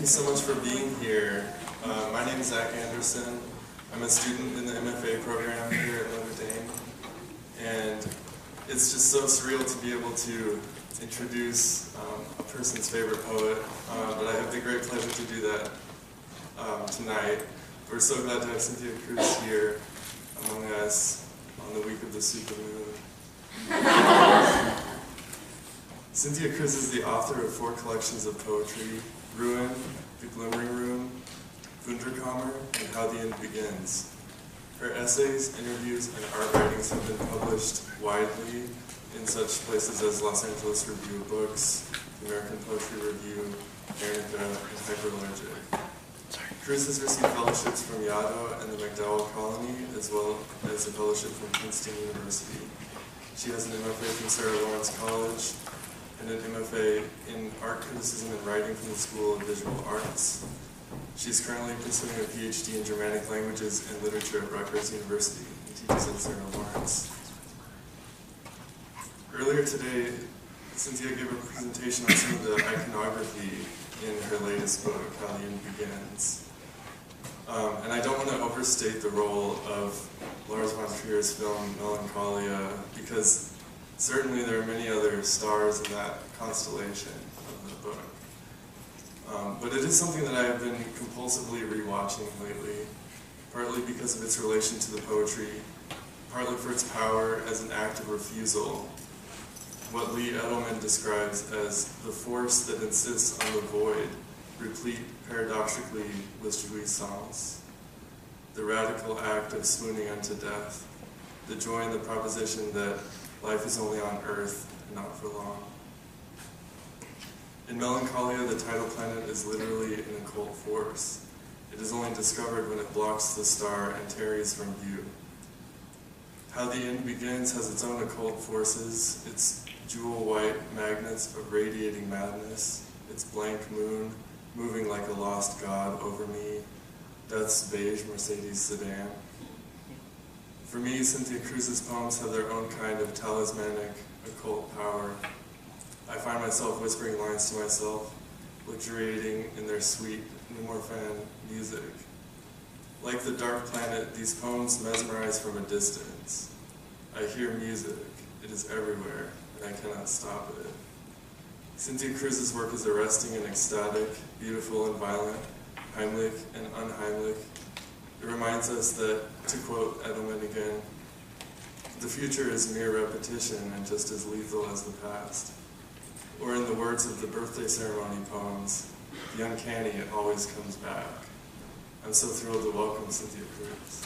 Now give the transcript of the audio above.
you so much for being here. My name is Zach Anderson. I'm a student in the MFA program here at Notre Dame. And it's just so surreal to be able to introduce a person's favorite poet. But I have the great pleasure to do that tonight. We're so glad to have Cynthia Cruz here among us on the week of the supermoon. Cynthia Cruz is the author of 4 collections of poetry: Ruin, The Glimmering Room, Wunderkammer, and How the End Begins. Her essays, interviews, and art writings have been published widely in such places as Los Angeles Review of Books, the American Poetry Review, Guernica, and Hyperlogic. Cruz has received fellowships from Yaddo and the MacDowell Colony, as well as a fellowship from Princeton University. She has an MFA from Sarah Lawrence College, and an MFA in Art Criticism and Writing from the School of Visual Arts. She's currently pursuing a PhD in Germanic Languages and Literature at Rutgers University and teaches at Sarah Lawrence. Earlier today, Cynthia gave a presentation on some of the iconography in her latest book, How the End Begins. And I don't want to overstate the role of Lars von Trier's film Melancholia, because certainly there are many other stars in that constellation of the book. But it is something that I have been compulsively rewatching lately, partly because of its relation to the poetry, partly for its power as an act of refusal, what Lee Edelman describes as the force that insists on the void, replete paradoxically with jouissance, the radical act of swooning unto death, the joy in the proposition that life is only on earth and not for long. In Melancholia, the tidal planet is literally an occult force. It is only discovered when it blocks the star and tarries from view. How the End Begins has its own occult forces, its jewel-white magnets of radiating madness, its blank moon moving like a lost god over me, death's beige Mercedes sedan. For me, Cynthia Cruz's poems have their own kind of talismanic occult power. I find myself whispering lines to myself, luxuriating in their sweet, Numorphan music. Like the dark planet, these poems mesmerize from a distance. I hear music, it is everywhere, and I cannot stop it. Cynthia Cruz's work is arresting and ecstatic, beautiful and violent, Heimlich and unheimlich. It reminds us that, to quote Edelman again, the future is mere repetition and just as lethal as the past. Or in the words of the birthday ceremony poems, the uncanny always comes back. I'm so thrilled to welcome Cynthia Cruz.